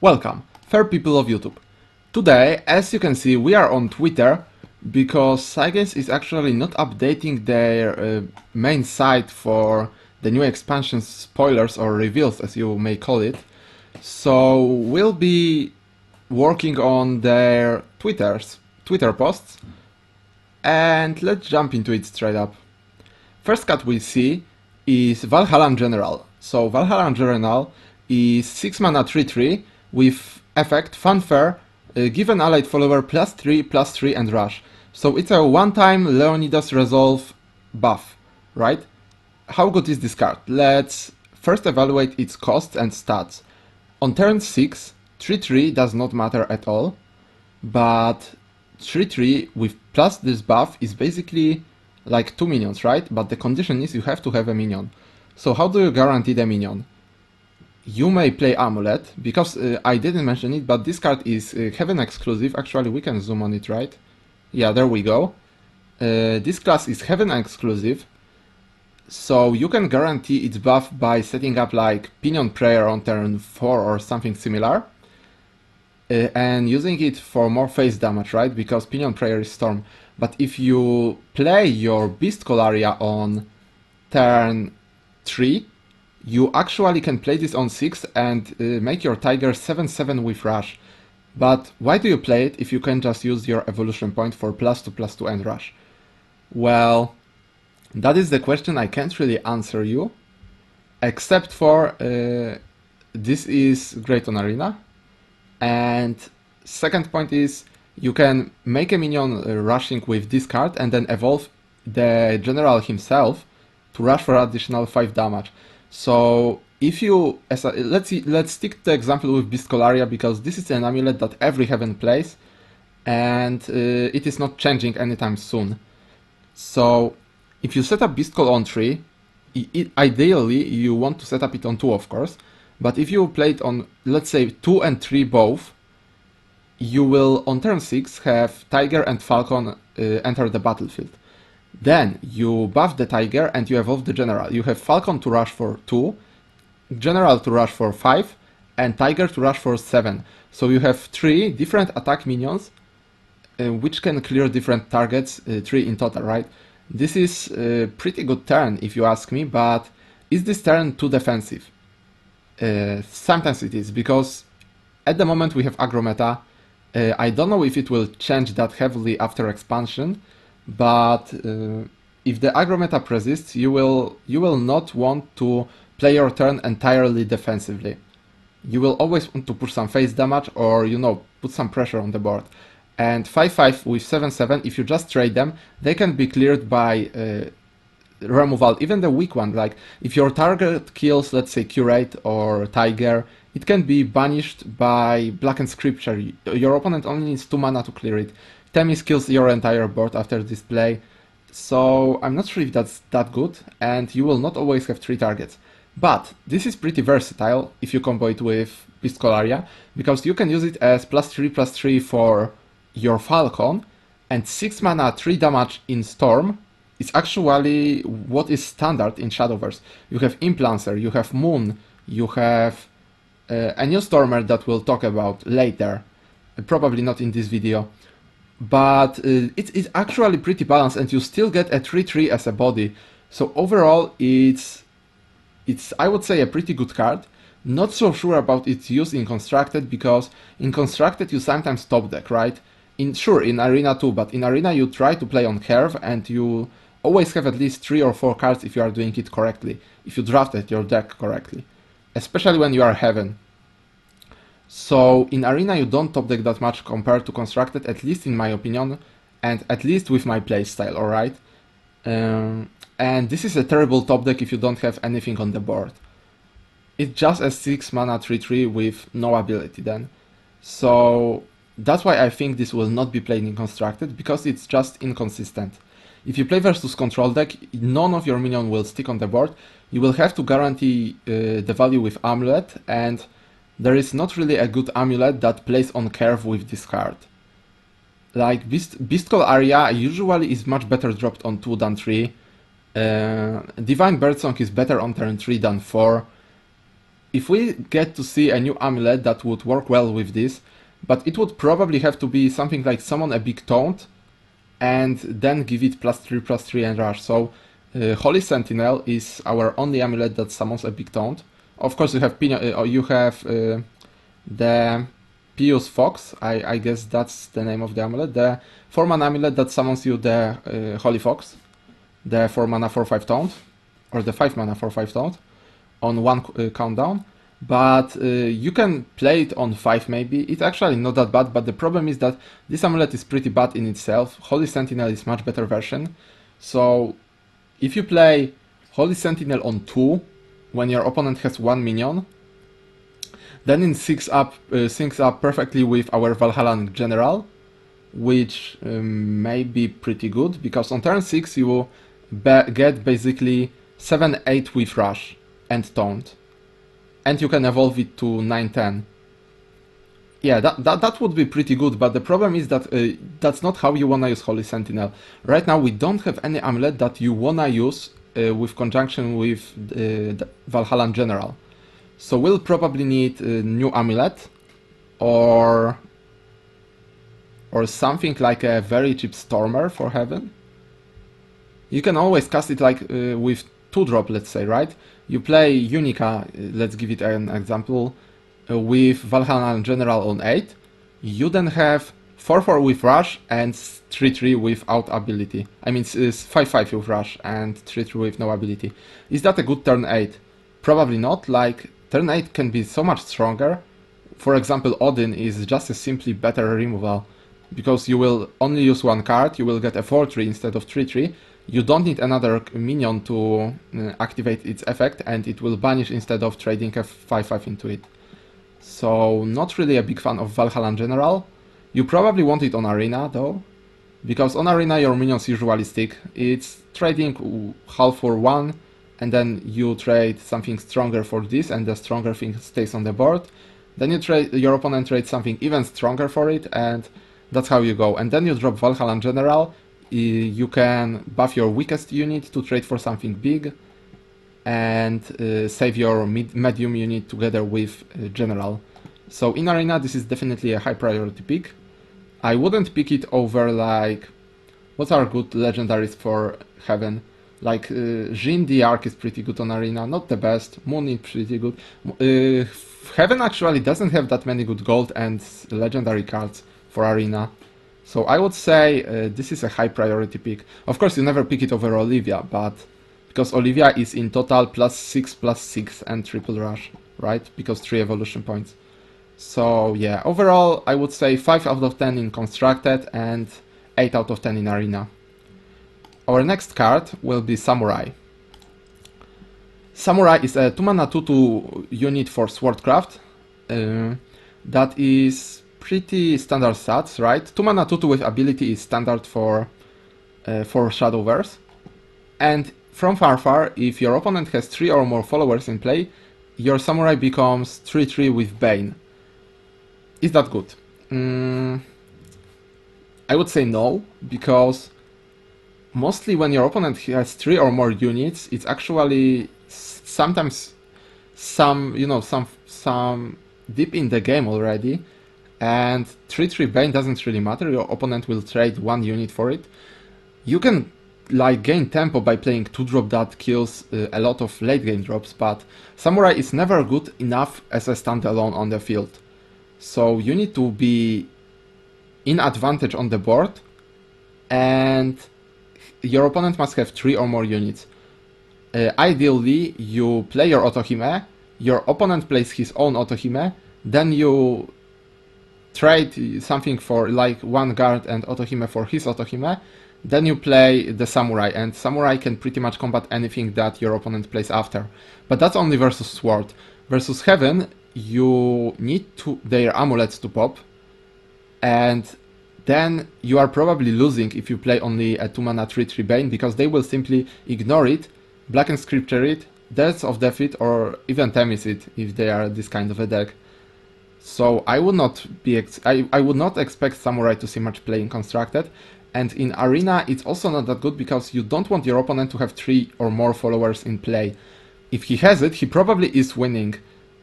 Welcome, fair people of YouTube. Today, as you can see, we are on Twitter because Cygames is actually not updating their main site for the new expansion spoilers or reveals, as you may call it. So we'll be working on their Twitter posts, and let's jump into it straight up. First card we see is Valhallan General. So Valhallan General is 6 mana 3/3 with effect Fanfare, give an allied follower +3/+3 and rush. So it's a one-time Leonidas Resolve buff, right? How good is this card? Let's first evaluate its costs and stats. On turn 6, 3/3 does not matter at all, but 3/3 with plus this buff is basically like 2 minions, right? But the condition is you have to have a minion. So how do you guarantee the minion? You may play Amulet, because I didn't mention it, but this card is Heaven exclusive. Actually, we can zoom on it, right? Yeah, there we go. This class is Heaven exclusive, so you can guarantee its buff by setting up like Pinion Prayer on turn 4 or something similar, and using it for more face damage, right? Because Pinion Prayer is Storm. But if you play your Beast Colaria on turn 3, you actually can play this on 6 and make your Tiger 7/7 with Rush. But why do you play it if you can just use your evolution point for +2/+2 and Rush? Well, that is the question I can't really answer you, except for this is great on Arena. And second point is you can make a minion rushing with this card and then evolve the general himself to rush for additional 5 damage. So if you, let's stick to the example with Beast Colaria, because this is an amulet that every Heaven plays, and it is not changing anytime soon. So if you set up Beast Call on 3, ideally you want to set up it on 2, of course, but if you play it on, let's say, 2 and 3 both, you will on turn 6 have Tiger and Falcon enter the battlefield. Then you buff the Tiger and you evolve the General. You have Falcon to rush for 2, General to rush for 5, and Tiger to rush for 7. So you have 3 different attack minions which can clear different targets, 3 in total, right? This is a pretty good turn if you ask me, but is this turn too defensive? Sometimes it is, because at the moment we have aggro meta. I don't know if it will change that heavily after expansion, but if the aggro meta persists, you will not want to play your turn entirely defensively. You will always want to push some face damage or, you know, put some pressure on the board. And 5/5 with 7/7, if you just trade them, they can be cleared by removal, even the weak one. Like if your target kills, let's say, Curate or Tiger, it can be banished by Blackened Scripture. Your opponent only needs 2 mana to clear it. Themis kills your entire board after this play. So I'm not sure if that's that good, and you will not always have 3 targets. But this is pretty versatile if you combo it with Beast Colaria, because you can use it as +3/+3 for your Falcon, and 6 mana 3 damage in Storm is actually what is standard in Shadowverse. You have Implancer, you have Moon, you have a new Stormer that we'll talk about later, probably not in this video. But it's actually pretty balanced, and you still get a 3/3 as a body. So overall, it's I would say a pretty good card. Not so sure about its use in Constructed, because in Constructed you sometimes top deck, right? In Arena too, but in Arena you try to play on curve, and you always have at least 3 or 4 cards if you are doing it correctly, if you drafted your deck correctly, especially when you are Heaven. So in Arena you don't top deck that much compared to Constructed, at least in my opinion, and at least with my playstyle, alright? And this is a terrible top deck if you don't have anything on the board. It's just a 6 mana 3/3 with no ability then. So that's why I think this will not be played in Constructed, because it's just inconsistent. If you play versus control deck, none of your minion will stick on the board. You will have to guarantee the value with Amulet, and there is not really a good Amulet that plays on curve with this card. Like Beast Colaria usually is much better dropped on 2 than 3. Divine Birdsong is better on turn 3 than 4. if we get to see a new amulet that would work well with this, but it would probably have to be something like summon a big taunt and then give it +3/+3 and rush. So Holy Sentinel is our only amulet that summons a big taunt. Of course, you have the Pious Fox. I guess that's the name of the amulet. The 4-mana amulet that summons you the Holy Fox, the 4-mana 4/5 taunt, or the 5-mana 4/5 taunt on one countdown. But you can play it on 5 maybe. It's actually not that bad, but the problem is that this amulet is pretty bad in itself. Holy Sentinel is much better version. So if you play Holy Sentinel on 2 when your opponent has 1 minion, then it syncs up perfectly with our Valhallan General, which may be pretty good, because on turn 6 you get basically 7/8 with Rush and Taunt. And you can evolve it to 9/10. Yeah, that would be pretty good, but the problem is that that's not how you wanna use Holy Sentinel. Right now we don't have any amulet that you wanna use with conjunction with the Valhallan General. So we'll probably need a new amulet, or something like a very cheap Stormer for Heaven. You can always cast it like with 2-drop, let's say, right? You play Unica, let's give it an example, with Valhallan General on 8. You then have 4/4 with Rush and 3/3 without ability. I mean, it's 5/5 with Rush and 3/3 with no ability. Is that a good turn 8? Probably not. Like, turn 8 can be so much stronger. For example, Odin is just a simply better removal, because you will only use one card, you will get a 4/3 instead of 3/3. You don't need another minion to activate its effect, and it will banish instead of trading a 5/5 into it. So not really a big fan of Valhallan General. You probably want it on Arena though, because on Arena your minions usually stick. It's trading half for one, and then you trade something stronger for this, and the stronger thing stays on the board. Then your opponent trades something even stronger for it, and that's how you go. And then you drop Valhallan General. You can buff your weakest unit to trade for something big, and save your medium unit together with General. So in Arena this is definitely a high priority pick. I wouldn't pick it over, like, what are good legendaries for Heaven? Like Jin the Arc is pretty good on Arena, not the best. Moon is pretty good. Heaven actually doesn't have that many good gold and legendary cards for Arena. So I would say this is a high priority pick. Of course you never pick it over Olivia, but because Olivia is in total +6/+6 and triple rush, right? Because 3 evolution points. So yeah, overall I would say 5 out of 10 in Constructed and 8 out of 10 in Arena. Our next card will be Samurai. Samurai is a 2-mana 2/2 unit for Swordcraft that is pretty standard stats, right? 2-mana 2/2 with ability is standard for Shadowverse. And from Far, if your opponent has 3 or more followers in play, your Samurai becomes 3/3 with Bane. Is that good? I would say no, because mostly when your opponent has 3 or more units, it's actually sometimes some deep in the game already, and 3/3 Bane doesn't really matter. Your opponent will trade 1 unit for it. You can like gain tempo by playing 2-drop that kills a lot of late game drops, but Samurai is never good enough as a standalone on the field. So you need to be in advantage on the board, and your opponent must have 3 or more units. Ideally, you play your Otohime, your opponent plays his own Otohime, then you trade something for like 1 guard and Otohime for his Otohime, then you play the Samurai, and Samurai can pretty much combat anything that your opponent plays after. But that's only versus Sword. Versus Heaven, you need their amulets to pop, and then you are probably losing if you play only a 2-mana 3/3 Bane, because they will simply ignore it, Black and Scripture it, Deaths of Defeat, or even Temis it if they are this kind of a deck. So I would not expect Samurai to see much play in Constructed, and in Arena it's also not that good because you don't want your opponent to have 3 or more followers in play. If he has it, he probably is winning,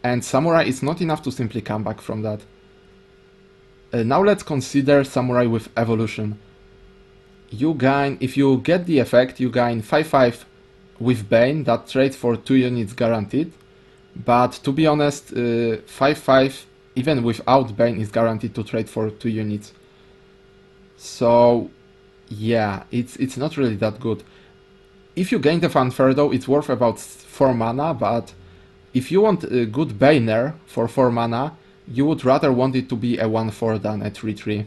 and Samurai is not enough to simply come back from that. Now let's consider Samurai with Evolution. You gain, if you get the effect, you gain 5-5 with Bane, that trades for 2 units guaranteed. But to be honest, 5-5 even without Bane is guaranteed to trade for 2 units. So yeah, it's not really that good. If you gain the Fanfare though, it's worth about 4 mana, but if you want a good Baner for 4 mana, you would rather want it to be a 1-4 than a 3-3.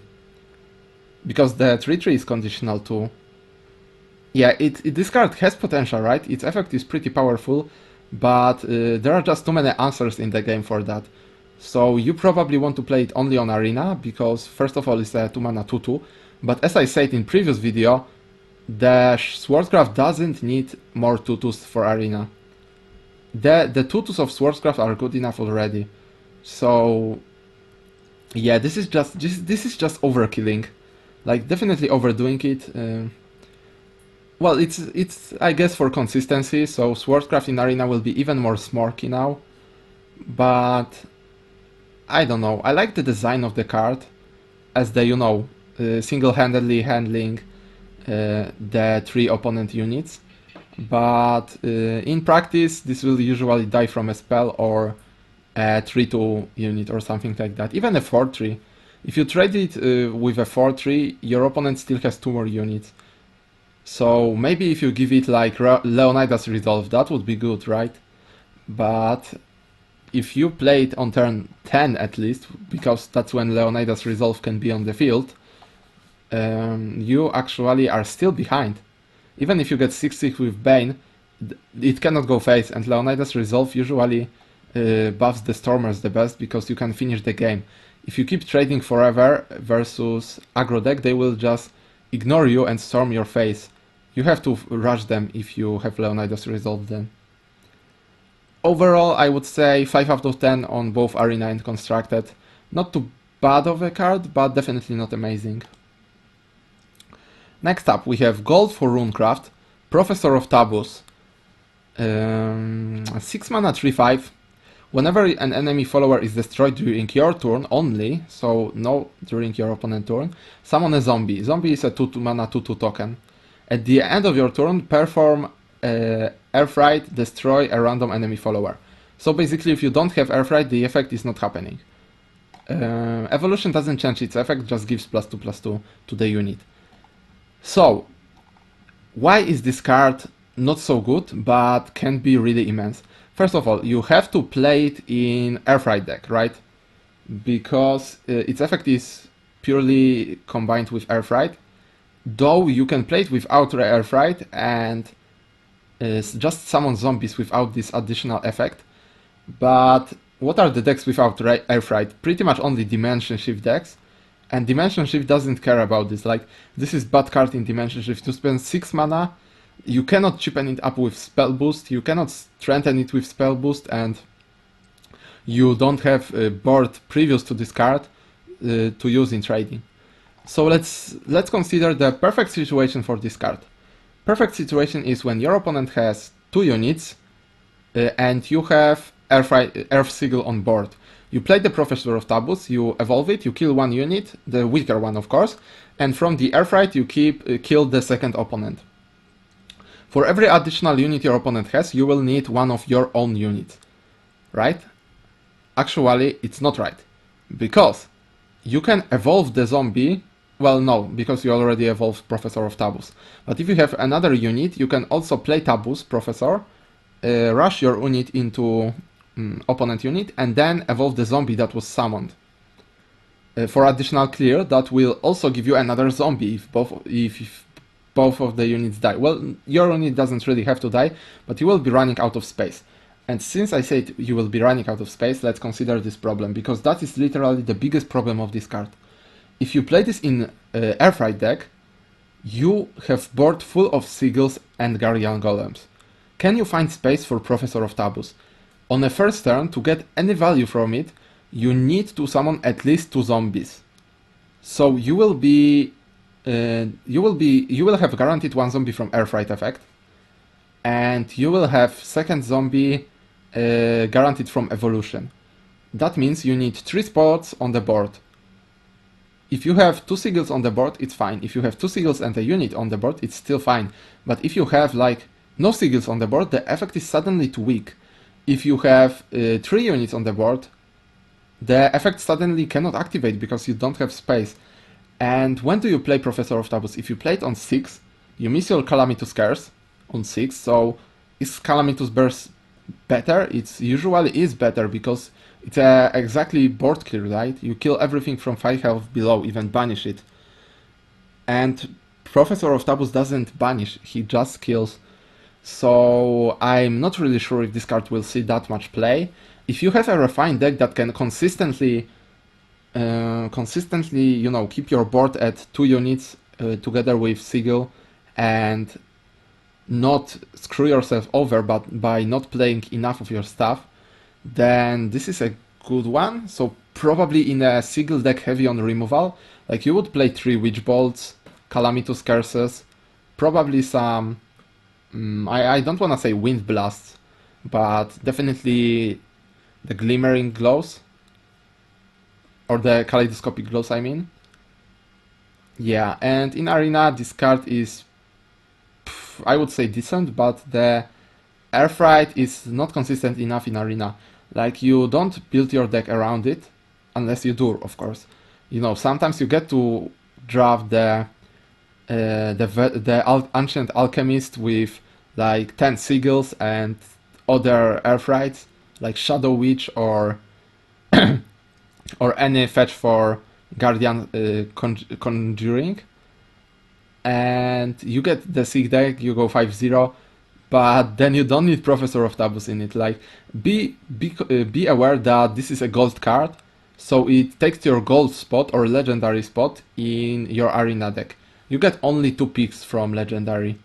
Because the 3-3 is conditional too. Yeah, this card has potential, right? Its effect is pretty powerful, but there are just too many answers in the game for that. So you probably want to play it only on Arena, because first of all it's a 2 mana 2-2, but as I said in previous video, the Swordscraft doesn't need more 2-2s for Arena. The 2-2s of Swordscraft are good enough already. So yeah, this is just overkilling. Like, definitely overdoing it. Well, it's I guess for consistency, so Swordscraft in Arena will be even more smorky now. But I don't know, I like the design of the card, as the, you know, single-handedly handling the 3 opponent units. But in practice, this will usually die from a spell or a 3-2 unit or something like that. Even a 4-3. If you trade it with a 4-3, your opponent still has 2 more units. So maybe if you give it like Leonidas Resolve, that would be good, right? But if you play it on turn 10 at least, because that's when Leonidas Resolve can be on the field, you actually are still behind. Even if you get 6-6 with Bane, it cannot go face, and Leonidas Resolve usually buffs the Stormers the best, because you can finish the game. If you keep trading forever versus aggro deck, they will just ignore you and storm your face. You have to rush them if you have Leonidas Resolve then. Overall, I would say 5 out of 10 on both Arena and Constructed. Not too bad of a card, but definitely not amazing. Next up, we have Gold for Runecraft, Professor of Taboos. 6 mana 3-5. Whenever an enemy follower is destroyed during your turn only, so no during your opponent's turn, summon a zombie. Zombie is a 2 mana 2-2 token. At the end of your turn, perform Airfright, destroy a random enemy follower. So basically, if you don't have Airfright, the effect is not happening. Evolution doesn't change its effect, just gives +2/+2 to the unit. So, why is this card not so good, but can be really immense? First of all, you have to play it in Airfright deck, right? Because its effect is purely combined with Airfright. Though you can play it without Airfright and just summon zombies without this additional effect. But what are the decks without Airfright? Pretty much only Dimension Shift decks. And Dimension Shift doesn't care about this. Like, this is bad card in Dimension Shift. To spend 6 mana, you cannot cheapen it up with Spell Boost, you cannot strengthen it with Spell Boost, and you don't have a board previous to this card to use in trading. So let's consider the perfect situation for this card. Perfect situation is when your opponent has 2 units and you have Earth Sigil on board. You play the Professor of Taboos, you evolve it, you kill 1 unit, the weaker one of course, and from the Airfright you kill the second opponent. For every additional unit your opponent has, you will need 1 of your own units, right? Actually, it's not right, because you can evolve the zombie. Well, no, because you already evolved Professor of Taboos. But if you have another unit, you can also play Taboos, Professor, rush your unit into opponent unit, and then evolve the zombie that was summoned. For additional clear, that will also give you another zombie if both of the units die. Well, your unit doesn't really have to die, but you will be running out of space. And since I said you will be running out of space, let's consider this problem, because that is literally the biggest problem of this card. If you play this in Airfright deck, you have board full of Sigils and Guardian Golems. Can you find space for Professor of Taboos? On a first turn, to get any value from it, you need to summon at least 2 zombies. So you will have guaranteed 1 zombie from Airfright effect, and you will have second zombie guaranteed from evolution. That means you need 3 spots on the board. If you have 2 sigils on the board, it's fine. If you have 2 sigils and a unit on the board, it's still fine. But if you have like no sigils on the board, the effect is suddenly too weak. If you have 3 units on the board, the effect suddenly cannot activate because you don't have space. And when do you play Professor of Tabus? If you play it on 6, you miss your Calamitous Curse on 6, so is Calamitous Burst better? It usually is better because it's exactly board clear, right? You kill everything from 5 health below, even banish it. And Professor of Tabus doesn't banish, he just kills. So I'm not really sure if this card will see that much play. If you have a refined deck that can consistently, you know, keep your board at 2 units together with Sigil and not screw yourself over but by not playing enough of your stuff, then this is a good one. So probably in a Sigil deck heavy on removal, like you would play 3 Witch Bolts, Calamitous Curses, probably some, I don't want to say Wind Blasts, but definitely the Glimmering Glows, or the Kaleidoscopic Glows I mean. Yeah, and in Arena this card is, I would say decent, but the Airfright is not consistent enough in Arena. Like, you don't build your deck around it, unless you do, of course. You know, sometimes you get to draft the Ancient Alchemist with like 10 Sigils and other Airfrights, like Shadow Witch or or any fetch for Guardian Conjuring. And you get the sick deck, you go 5-0, but then you don't need Professor of Tabus in it. Like, be aware that this is a gold card, so it takes your gold spot or legendary spot in your arena deck. You get only 2 picks from legendary.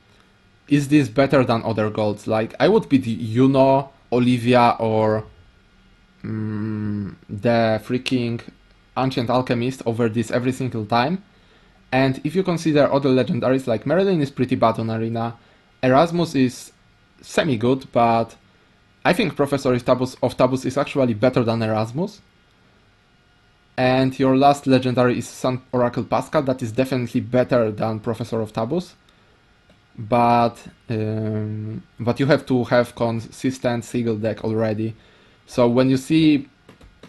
Is this better than other golds? Like, I would pick Yuno, Olivia, or the freaking Ancient Alchemist over this every single time. And if you consider other legendaries, like Marilyn is pretty bad on Arena, Erasmus is semi-good, but I think Professor of Tabus is actually better than Erasmus. And your last legendary is Sun Oracle Pascal, that is definitely better than Professor of Tabus. But you have to have consistent Sigil deck already. So when you see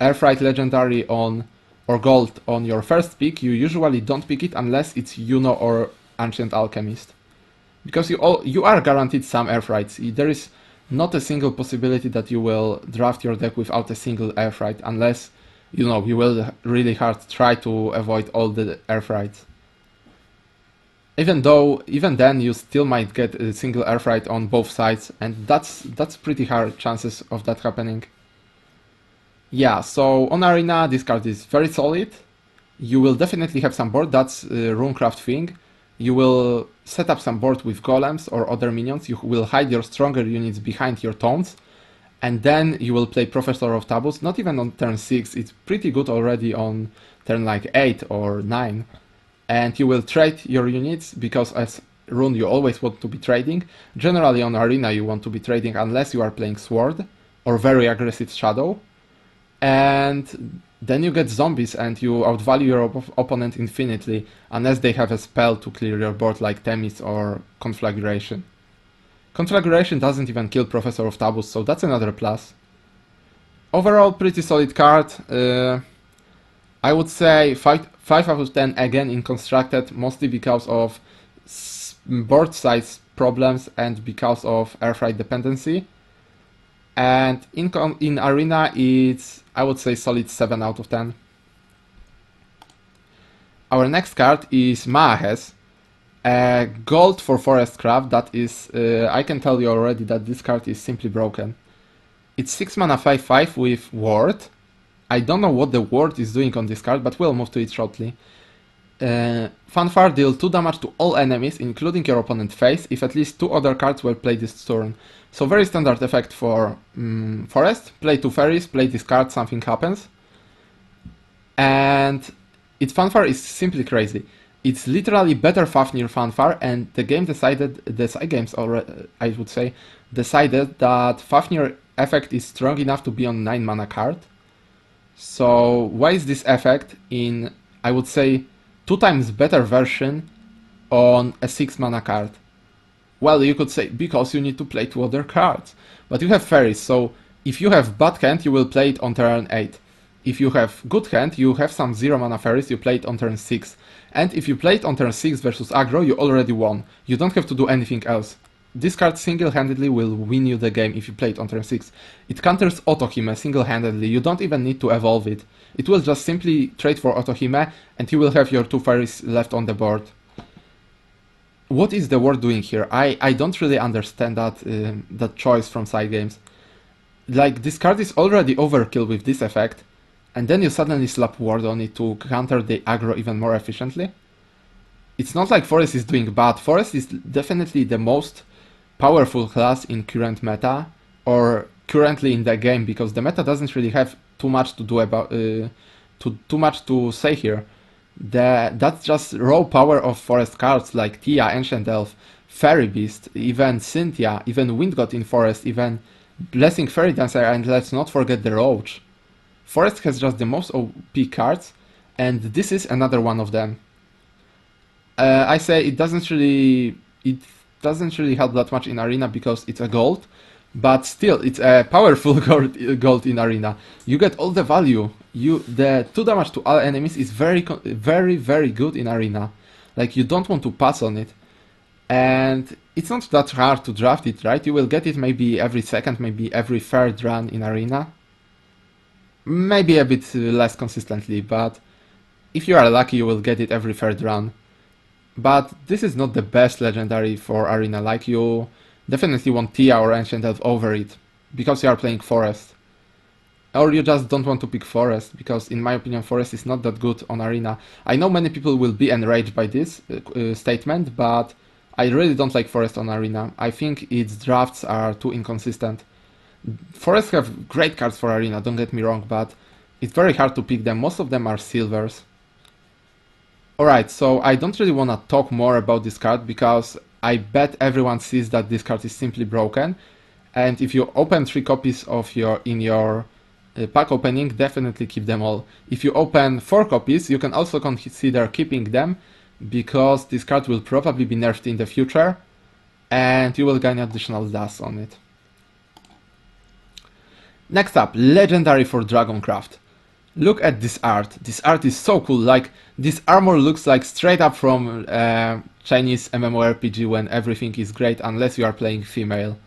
Airfright legendary on or gold on your first pick, you usually don't pick it unless it's Yuno or Ancient Alchemist. Because you are guaranteed some Airfrights. There is not a single possibility that you will draft your deck without a single Airfright, unless, you know, you will really hard try to avoid all the Airfrights. Even then, you still might get a single Airfright on both sides, and that's pretty hard chances of that happening. Yeah, so on Arena, this card is very solid. You will definitely have some board, that's Runecraft thing. You will set up some board with golems or other minions, you will hide your stronger units behind your tomes, and then you will play Professor of Tabus, not even on turn 6, it's pretty good already on turn like 8 or 9. And you will trade your units, because as Rune you always want to be trading. Generally on Arena you want to be trading unless you are playing Sword or very aggressive Shadow. And then you get zombies and you outvalue your opponent infinitely, unless they have a spell to clear your board like Themis or Conflagration. Conflagration doesn't even kill Professor of Tabus, so that's another plus. Overall, pretty solid card. I would say 5 out of 10 again in Constructed, mostly because of board size problems and because of Airfright dependency. And in Arena, it's, I would say, solid 7 out of 10. Our next card is Maahes, gold for Forest Craft. That is, I can tell you already that this card is simply broken. It's 6 mana 5/5 with Ward. I don't know what the Ward is doing on this card, but we'll move to it shortly. Fanfare, deal 2 damage to all enemies, including your opponent's face, if at least 2 other cards were played this turn. So very standard effect for Forest. Play 2 fairies, play this card, something happens. And its Fanfare is simply crazy. It's literally better Fafnir Fanfare, and the game decided, the side games already, I would say, decided that Fafnir effect is strong enough to be on 9 mana card. So why is this effect in, I would say, 2 times better version on a 6 mana card? Well, you could say because you need to play 2 other cards. But you have fairies, so if you have bad hand, you will play it on turn 8. If you have good hand, you have some 0 mana fairies, you play it on turn 6. And if you play it on turn 6 versus aggro, you already won. You don't have to do anything else. This card single-handedly will win you the game if you play it on turn 6. It counters Otohime single-handedly, you don't even need to evolve it. It will just simply trade for Otohime and you will have your 2 fairies left on the board. What is the word doing here? I don't really understand that choice from side games. Like, this card is already overkill with this effect, and then you suddenly slap ward on it to counter the aggro even more efficiently. It's not like Forest is doing bad. Forest is definitely the most powerful class in current meta, or currently in the game, because the meta doesn't really have too much to do about too much to say here. That's just raw power of Forest cards like Tia, Ancient Elf, Fairy Beast, even Cynthia, even Wind God in Forest, even Blessing Fairy Dancer, and let's not forget the Roach. Forest has just the most OP cards, and this is another one of them. I say it doesn't really help that much in Arena because it's a gold, but still it's a powerful gold in Arena. You get all the value. The 2 damage to all enemies is very good in Arena. Like, you don't want to pass on it. And it's not that hard to draft it, right? You will get it maybe every second, maybe every third run in Arena. Maybe a bit less consistently, but if you are lucky you will get it every third run. But this is not the best legendary for Arena, like you definitely want Tia or Ancient Elf over it, because you are playing Forest. Or you just don't want to pick Forest, because in my opinion Forest is not that good on Arena. I know many people will be enraged by this statement, but I really don't like Forest on Arena. I think its drafts are too inconsistent. Forest have great cards for Arena, don't get me wrong, but it's very hard to pick them. Most of them are silvers. Alright, so I don't really want to talk more about this card because I bet everyone sees that this card is simply broken, and if you open 3 copies of in your pack opening, definitely keep them all. If you open 4 copies, you can also consider keeping them, because this card will probably be nerfed in the future, and you will gain additional dust on it. Next up, legendary for Dragoncraft. Look at this art. This art is so cool. Like, this armor looks like straight up from Chinese MMORPG when everything is great unless you are playing female.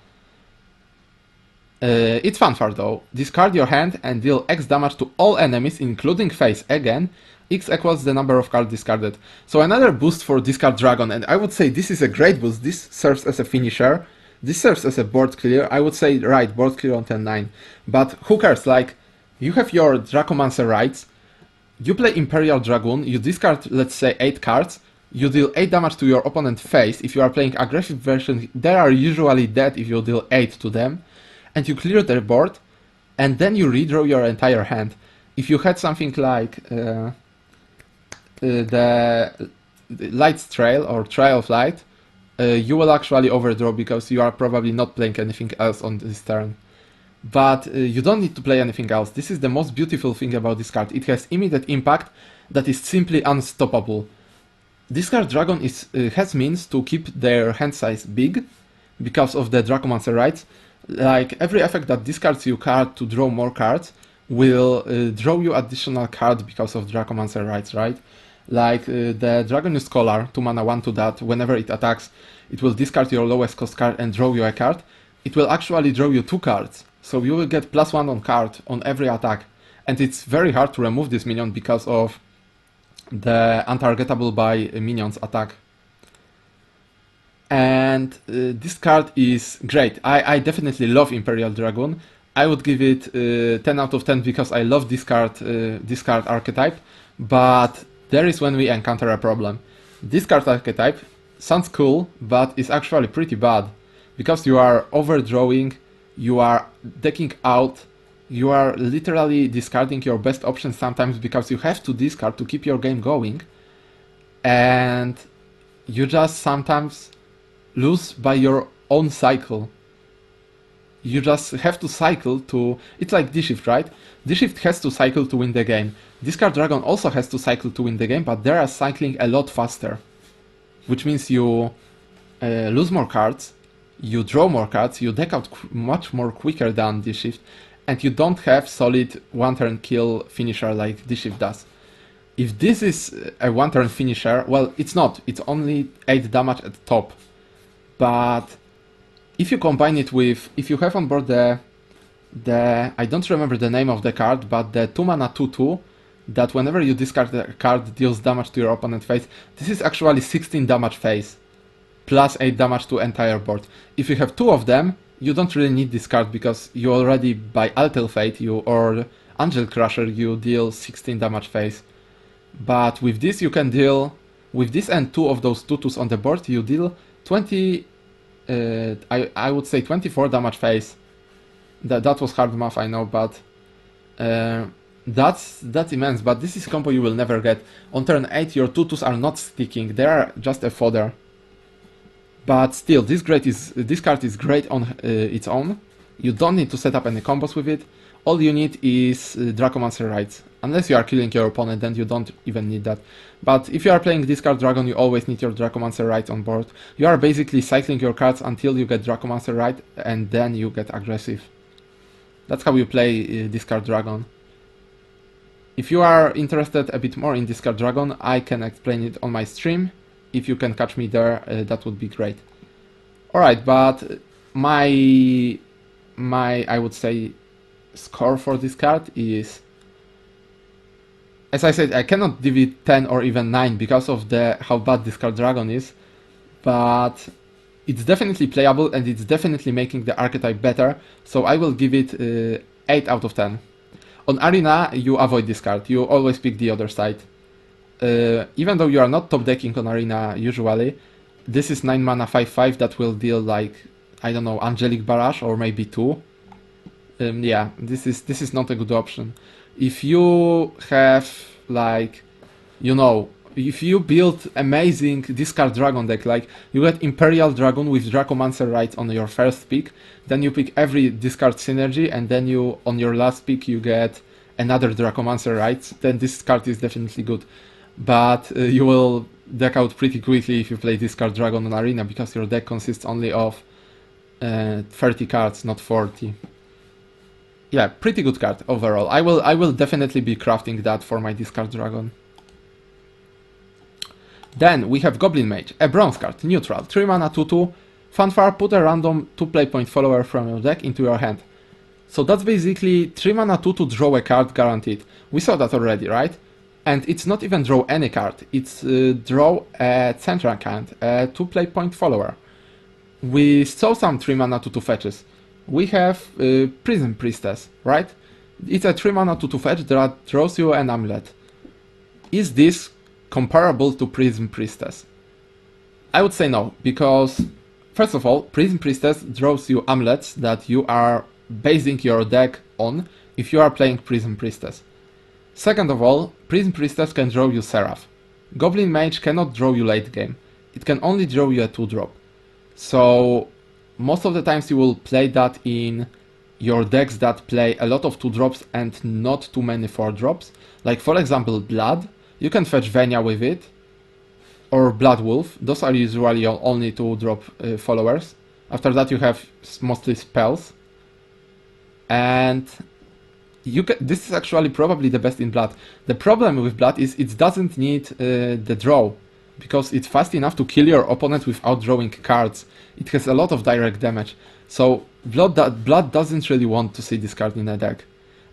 It's fanfare though. Discard your hand and deal X damage to all enemies, including face. Again, X equals the number of cards discarded. So another boost for Discard Dragon, and I would say this is a great boost. This serves as a finisher. This serves as a board clear. I would say, right, board clear on turn 9. But who cares? Like, you have your Dracomancer rights, you play Imperial Dragoon, you discard, let's say, 8 cards, you deal 8 damage to your opponent face. If you are playing aggressive version, they are usually dead if you deal 8 to them, and you clear their board, and then you redraw your entire hand. If you had something like the Light's Trail or Trail of Light, you will actually overdraw because you are probably not playing anything else on this turn. But you don't need to play anything else. This is the most beautiful thing about this card. It has immediate impact that is simply unstoppable. Discard Dragon has means to keep their hand size big because of the Dracomancer rights. Like, every effect that discards you card to draw more cards will draw you additional card because of Dracomancer rights, right? Like the Dragon Scholar, 2 mana 1 to that, whenever it attacks, it will discard your lowest cost card and draw you a card. It will actually draw you 2 cards. So you will get +1 on card on every attack, and it's very hard to remove this minion because of the untargetable by minions attack. And this card is great. I definitely love Imperial Dragoon. I would give it 10 out of 10 because I love this card archetype, but there is when we encounter a problem. This card archetype sounds cool, but is actually pretty bad, because you are overdrawing, you are decking out, you are literally discarding your best options sometimes because you have to discard to keep your game going, and you just sometimes lose by your own cycle. You just have to cycle to... It's like D-Shift, right? D-Shift has to cycle to win the game. Discard Dragon also has to cycle to win the game, but they are cycling a lot faster. Which means you lose more cards, you draw more cards, you deck out much more quicker than D-Shift, and you don't have solid one-turn kill finisher like D-Shift does. If this is a one-turn finisher, well, it's not. It's only 8 damage at the top. But if you combine it with... If you have on board the I don't remember the name of the card, but the 2-mana 2/2, that whenever you discard the card deals damage to your opponent face, this is actually 16 damage face, plus 8 damage to entire board. If you have 2 of them, you don't really need this card, because you already, by Altel Fate or Angel Crusher, you deal 16 damage face. But with this you can deal, with this and 2 of those 2/2s on the board, you deal 20, I would say 24 damage face. That was hard math, I know, but that's immense. But this is a combo you will never get. On turn 8 your 2/2s are not sticking, they are just a fodder. But still, this card is great on its own. You don't need to set up any combos with it. All you need is Dracomancer Rites. Unless you are killing your opponent, then you don't even need that. But if you are playing Discard Dragon, you always need your Dracomancer Rites on board. You are basically cycling your cards until you get Dracomancer Rite, and then you get aggressive. That's how you play Discard Dragon. If you are interested a bit more in Discard Dragon, I can explain it on my stream. If you can catch me there, that would be great. Alright, but my I would say score for this card is, as I said, I cannot give it 10 or even 9 because of how bad Discard Dragon is, but it's definitely playable and it's definitely making the archetype better, so I will give it 8 out of 10. On Arena, you avoid this card, you always pick the other side. Even though you are not top decking on Arena usually, this is 9 mana 5/5 that will deal like, I don't know, Angelic Barrage or maybe 2. Yeah, this is not a good option. If you have, like, you know, if you build amazing Discard Dragon deck, like you get Imperial Dragon with Dracomancer Rites on your first pick, then you pick every discard synergy, and then you, on your last pick, you get another Dracomancer Rites, then this card is definitely good. But you will deck out pretty quickly if you play Discard Dragon on Arena, because your deck consists only of 30 cards, not 40. Yeah, pretty good card overall. I will definitely be crafting that for my Discard Dragon. Then we have Goblin Mage, a bronze card, neutral, 3 mana 2/2, Fanfare, put a random 2-play-point follower from your deck into your hand. So that's basically 3 mana 2/2 draw a card guaranteed. We saw that already, right? And it's not even draw any card, it's draw a Central Cant, a 2-play-point follower. We saw some 3 mana 2/2 fetches. We have Prism Priestess, right? It's a 3 mana 2/2 fetch that draws you an amulet. Is this comparable to Prism Priestess? I would say no, because first of all, Prism Priestess draws you amulets that you are basing your deck on if you are playing Prism Priestess. Second of all, Prism Priestess can draw you Seraph. Goblin Mage cannot draw you late game. It can only draw you a 2-drop. So most of the times you will play that in your decks that play a lot of 2-drops and not too many 4-drops. Like for example Blood, you can fetch Venya with it, or Blood Wolf. Those are usually only 2-drop followers. After that you have mostly spells. And this is actually probably the best in Blood. The problem with Blood is it doesn't need the draw, because it's fast enough to kill your opponent without drawing cards. It has a lot of direct damage. So Blood doesn't really want to see this card in a deck.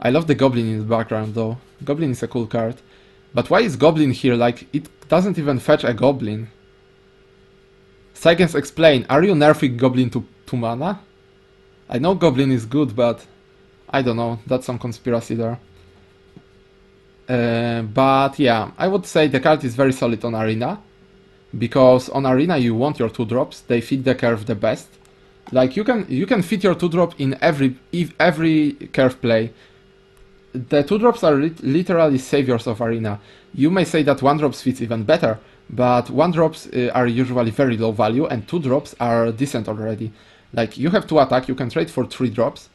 I love the Goblin in the background though. Goblin is a cool card. But why is Goblin here? Like, it doesn't even fetch a Goblin. Science explain, are you nerfing Goblin to 2 mana? I know Goblin is good, but I don't know, that's some conspiracy there. But yeah, I would say the card is very solid on Arena, because on Arena you want your 2-drops, they fit the curve the best. Like you can fit your 2-drop in every curve play. The 2-drops are literally saviors of Arena. You may say that 1-drops fits even better, but 1-drops are usually very low value and 2-drops are decent already. Like, you have 2 attack, you can trade for 3 drops.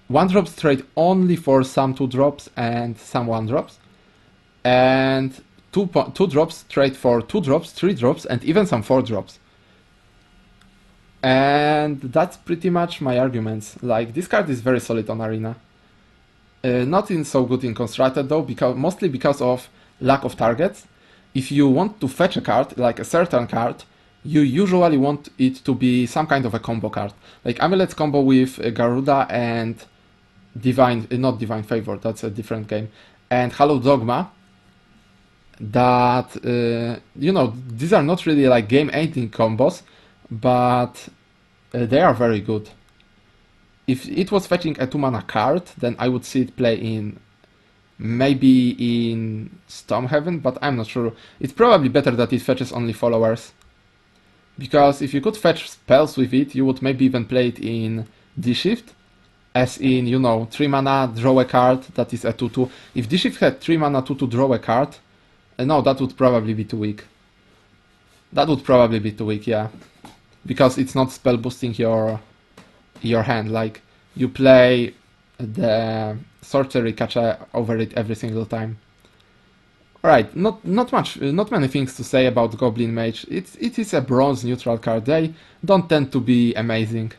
1 drops trade only for some 2 drops and some 1 drops. And 2 drops trade for 2 drops, 3 drops, and even some 4 drops. And that's pretty much my arguments. Like, this card is very solid on Arena. Not in so good in Constructed though, mostly because of lack of targets. If you want to fetch a card, like a certain card, you usually want it to be some kind of a combo card. Like Amulet's combo with Garuda and not Divine Favor, that's a different game, and Hollow Dogma. That, you know, these are not really like game-ending combos, but they are very good. If it was fetching a 2-mana card, then I would see it play in maybe in Stormhaven, but I'm not sure. It's probably better that it fetches only followers. Because if you could fetch spells with it, you would maybe even play it in D-Shift. As in, you know, 3 mana, draw a card, that is a 2-2. If D-Shift had 3 mana, 2-2, draw a card, no, that would probably be too weak. That would probably be too weak, yeah. Because it's not spell boosting your hand. Like, you play the sorcery catcher over it every single time. Alright, not many things to say about Goblin Mage. It is a bronze neutral card. They don't tend to be amazing,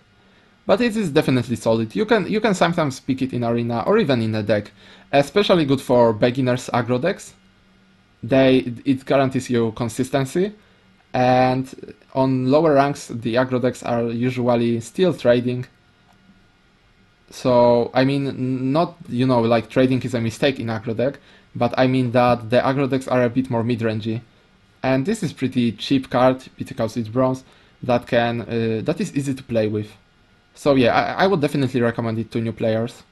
but it is definitely solid. You can sometimes pick it in Arena or even in a deck. Especially good for beginners aggro decks. It guarantees you consistency, and on lower ranks the aggro decks are usually still trading. So, I mean, not, you know, like trading is a mistake in aggro deck, but I mean that the aggro decks are a bit more mid-rangey. And this is pretty cheap card, because it's bronze, that is easy to play with. So yeah, I would definitely recommend it to new players.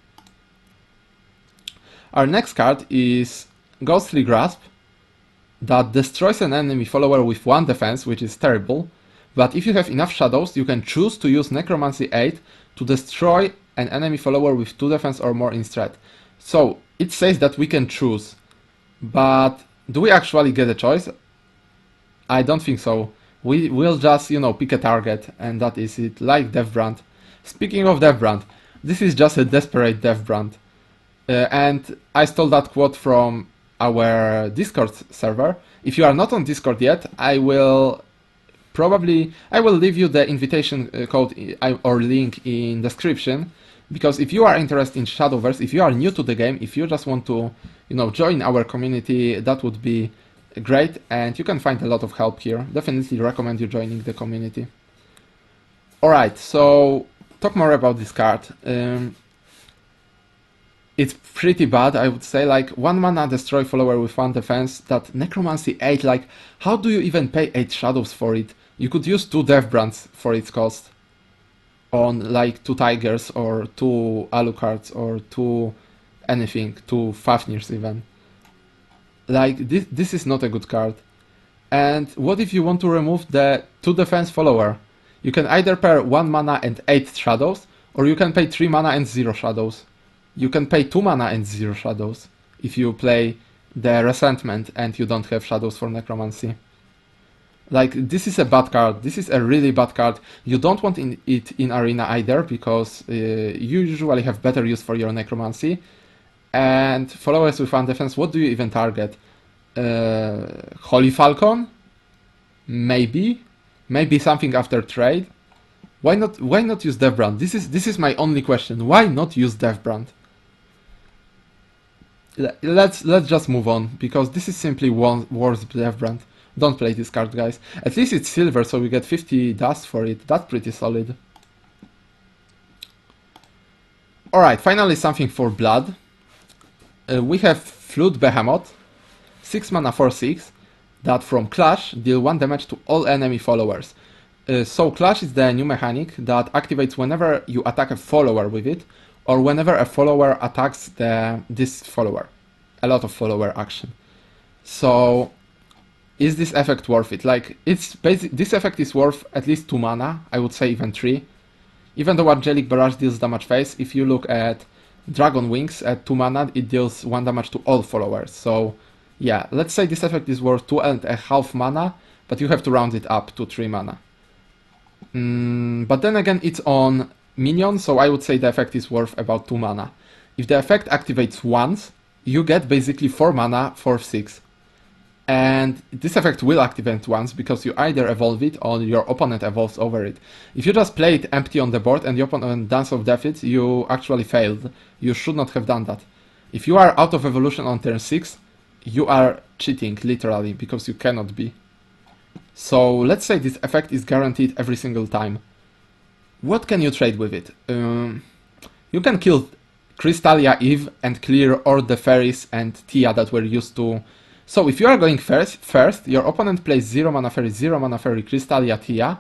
Our next card is Ghostly Grasp, that destroys an enemy follower with 1 defense, which is terrible. But if you have enough shadows, you can choose to use Necromancy 8 to destroy an enemy follower with 2 defense or more instead. So, it says that we can choose. But do we actually get a choice? I don't think so. We will just, you know, pick a target, and that is it, like Deathbrand. Speaking of Deathbrand, this is just a desperate Deathbrand. And I stole that quote from our Discord server. If you are not on Discord yet, I will leave you the invitation code or link in description, because if you are interested in Shadowverse, if you are new to the game, if you just want to, you know, join our community, that would be great, and you can find a lot of help here. Definitely recommend you joining the community. Alright, so talk more about this card. It's pretty bad, I would say. Like, 1 mana destroy follower with 1 defense, that Necromancy 8, like, how do you even pay 8 shadows for it? You could use 2 Deathbrands for its cost on like 2 Tigers or 2 Alucards or 2 anything, 2 Fafnirs even. Like, this is not a good card. And what if you want to remove the 2 defense follower? You can either pair 1 mana and 8 shadows, or you can pay 3 mana and 0 shadows. You can pay 2 mana and 0 shadows if you play the Resentment and you don't have shadows for Necromancy. Like, this is a bad card. This is a really bad card. You don't want it in Arena either, because you usually have better use for your Necromancy. And followers with 1 defense, what do you even target? Holy Falcon? Maybe? Maybe something after trade? Why not use Deathbrand? This is my only question. Why not use Deathbrand? Let's just move on, because this is simply worse Deathbrand. Don't play this card, guys. At least it's silver, so we get 50 dust for it. That's pretty solid. Alright, finally something for blood. We have Flute Bahamut, 6 mana 4/6, that from Clash deal 1 damage to all enemy followers. So Clash is the new mechanic that activates whenever you attack a follower with it, or whenever a follower attacks this follower. A lot of follower action. So, is this effect worth it? Like, this effect is worth at least 2 mana, I would say even 3. Even though Angelic Barrage deals damage face, if you look at Dragon Wings at 2 mana, it deals 1 damage to all followers. So, yeah, let's say this effect is worth 2.5 mana, but you have to round it up to 3 mana. But then again, it's on minion, so I would say the effect is worth about 2 mana. If the effect activates once, you get basically 4 mana for 6. And this effect will activate once because you either evolve it or your opponent evolves over it. If you just play it empty on the board and your opponent Dance of Death it, you actually failed. You should not have done that. If you are out of evolution on turn 6, you are cheating, literally, because you cannot be. So let's say this effect is guaranteed every single time. What can you trade with it? You can kill Crystalia Eve and clear all the fairies and Tia that were used to... So if you are going first, your opponent plays 0 mana fairy, Crystalia, Tia.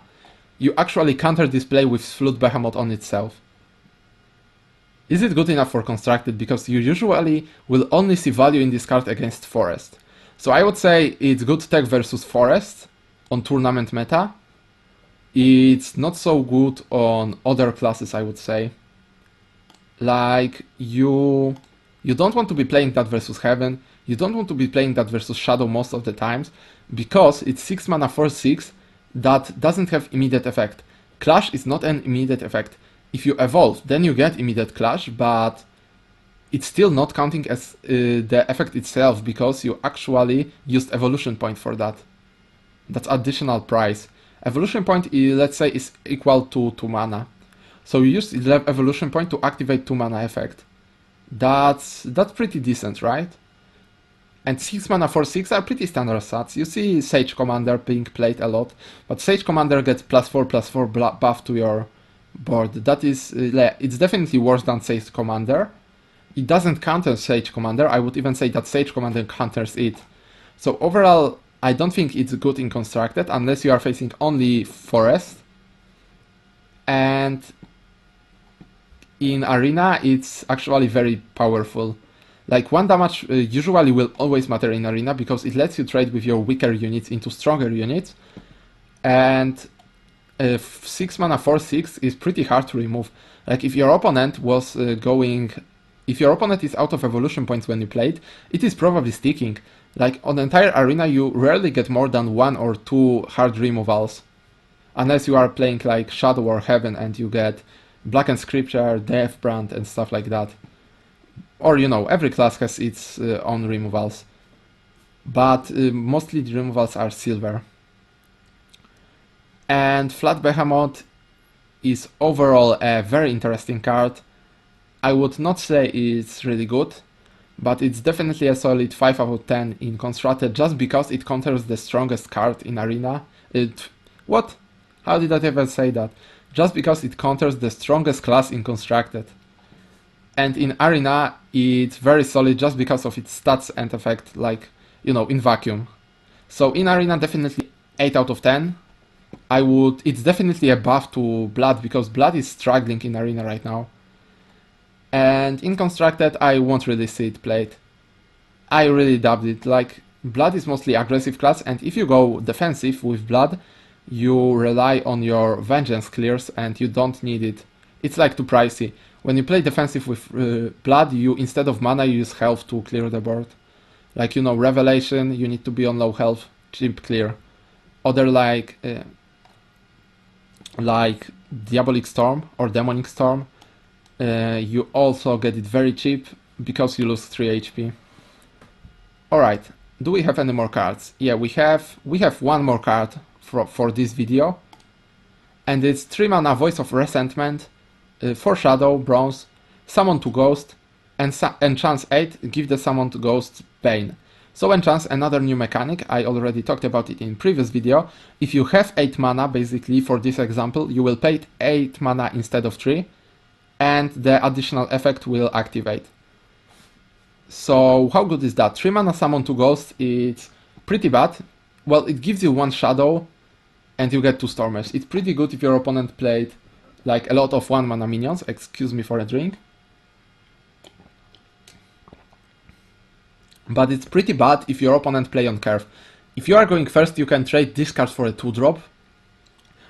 You actually counter this play with Flute Bahamut on itself. Is it good enough for Constructed? Because you usually will only see value in this card against Forest. So I would say it's good tech versus Forest on tournament meta. It's not so good on other classes, I would say. Like, you don't want to be playing that versus Heaven, you don't want to be playing that versus Shadow most of the times, because it's 6 mana for 6 that doesn't have immediate effect. Clash is not an immediate effect. If you evolve, then you get immediate Clash, but it's still not counting as the effect itself, because you actually used Evolution Point for that. That's additional price. Evolution Point, let's say, is equal to 2 mana. So you use Evolution Point to activate 2 mana effect. That's pretty decent, right? And 6 mana for 6 are pretty standard stats. You see Sage Commander being played a lot, but Sage Commander gets +4/+4 buff to your board. That is, it's definitely worse than Sage Commander. It doesn't counter Sage Commander, I would even say that Sage Commander counters it. So overall, I don't think it's good in Constructed, unless you are facing only Forest. And in Arena, it's actually very powerful. Like, 1 damage usually will always matter in Arena, because it lets you trade with your weaker units into stronger units. And 6 mana for 6 is pretty hard to remove. Like, if your opponent was if your opponent is out of evolution points when you played, it is probably sticking. Like, on the entire Arena, you rarely get more than 1 or 2 hard removals. Unless you are playing like Shadow or Heaven and you get Blackened Scripture, Deathbrand and stuff like that. Or, you know, every class has its own removals. But mostly the removals are silver. And Flat Behemoth is overall a very interesting card. I would not say it's really good, but it's definitely a solid 5 out of 10 in Constructed, just because it counters the strongest card in Arena. What? How did I ever say that? Just because it counters the strongest class in Constructed. And in Arena, it's very solid just because of its stats and effect, like, you know, in vacuum. So in Arena, definitely 8 out of 10. It's definitely a buff to Blood, because Blood is struggling in Arena right now. And in Constructed, I won't really see it played. I really dubbed it. Like, Blood is mostly aggressive class, and if you go defensive with Blood, you rely on your Vengeance clears and you don't need it. It's like too pricey. When you play defensive with Blood, you, instead of mana, you use health to clear the board. Like, you know, Revelation, you need to be on low health, cheap clear. Other like Diabolic Storm or Demonic Storm, you also get it very cheap because you lose 3 HP. Alright, do we have any more cards? Yeah, we have 1 more card for this video. And it's 3 mana Voice of Resentment, 4 Shadow, Bronze, Summon to Ghost, and Enchant 8, give the Summoned Ghost Bane. So Enchant, another new mechanic, I already talked about it in previous video. If you have 8 mana, basically, for this example, you will pay 8 mana instead of 3, and the additional effect will activate. So how good is that? 3 mana Summon to Ghost, it's pretty bad. Well, it gives you 1 Shadow, and you get 2 Stormers. It's pretty good if your opponent played like a lot of 1 mana minions. Excuse me for a drink. But it's pretty bad if your opponent play on curve. If you are going first, you can trade this card for a 2-drop.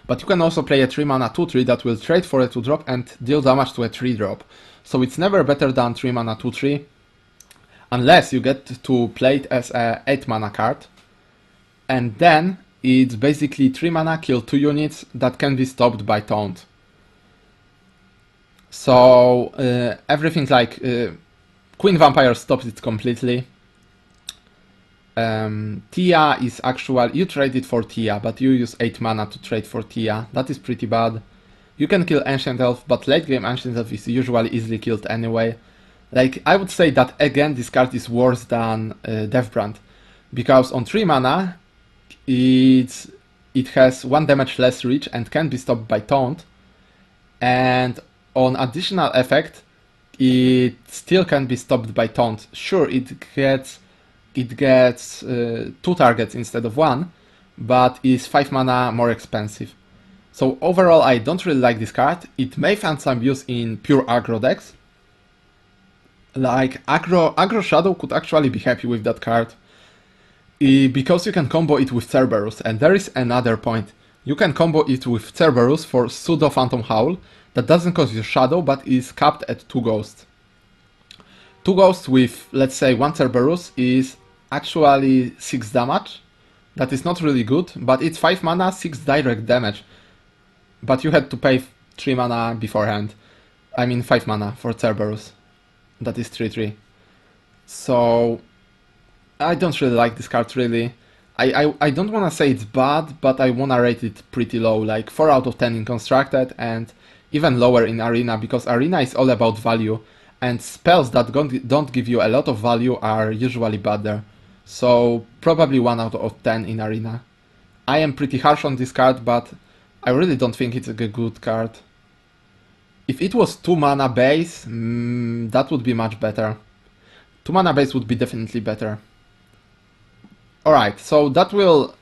But you can also play a 3 mana 2/3 that will trade for a 2-drop and deal damage to a 3-drop. So it's never better than 3 mana 2/3. Unless you get to play it as a 8 mana card. And then it's basically 3 mana, kill 2 units that can be stopped by taunt. So everything like Queen Vampire stops it completely. Tia is actual, you trade it for Tia, but you use 8 mana to trade for Tia. That is pretty bad. You can kill Ancient Elf, but late game Ancient Elf is usually easily killed anyway. Like, I would say that again this card is worse than Deathbrand, because on 3 mana it has 1 damage less reach and can be stopped by taunt, and on additional effect it still can be stopped by taunt. Sure, it gets 2 targets instead of 1, but is 5 mana more expensive. So overall I don't really like this card. It may find some use in pure aggro decks. Like aggro Shadow could actually be happy with that card, because you can combo it with Cerberus, and there is another point. You can combo it with Cerberus for Pseudo Phantom Howl that doesn't cost you Shadow but is capped at 2 ghosts. 2 ghosts with, let's say, 1 Cerberus is actually 6 damage. That is not really good, but it's 5 mana, 6 direct damage. But you had to pay 3 mana beforehand. I mean 5 mana for Cerberus. That is 3/3. So I don't really like this card really. I don't wanna say it's bad, but I wanna rate it pretty low, like 4 out of 10 in Constructed and even lower in Arena, because Arena is all about value, and spells that don't give you a lot of value are usually bad there. So probably 1 out of 10 in Arena. I am pretty harsh on this card, but I really don't think it's a good card. If it was 2 mana base, that would be much better. 2 mana base would be definitely better. Alright, so that will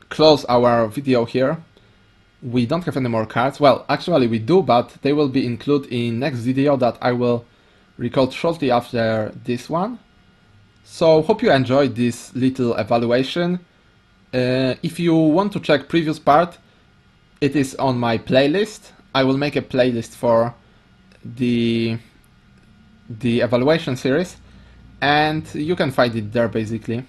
close our video here. We don't have any more cards. Well, actually we do, but they will be included in next video that I will record shortly after this one. So hope you enjoyed this little evaluation. If you want to check previous part, it is on my playlist. I will make a playlist for the evaluation series, and you can find it there basically.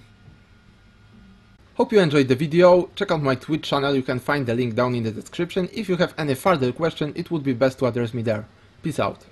Hope you enjoyed the video. Check out my Twitch channel, you can find the link down in the description. If you have any further question, it would be best to address me there. Peace out.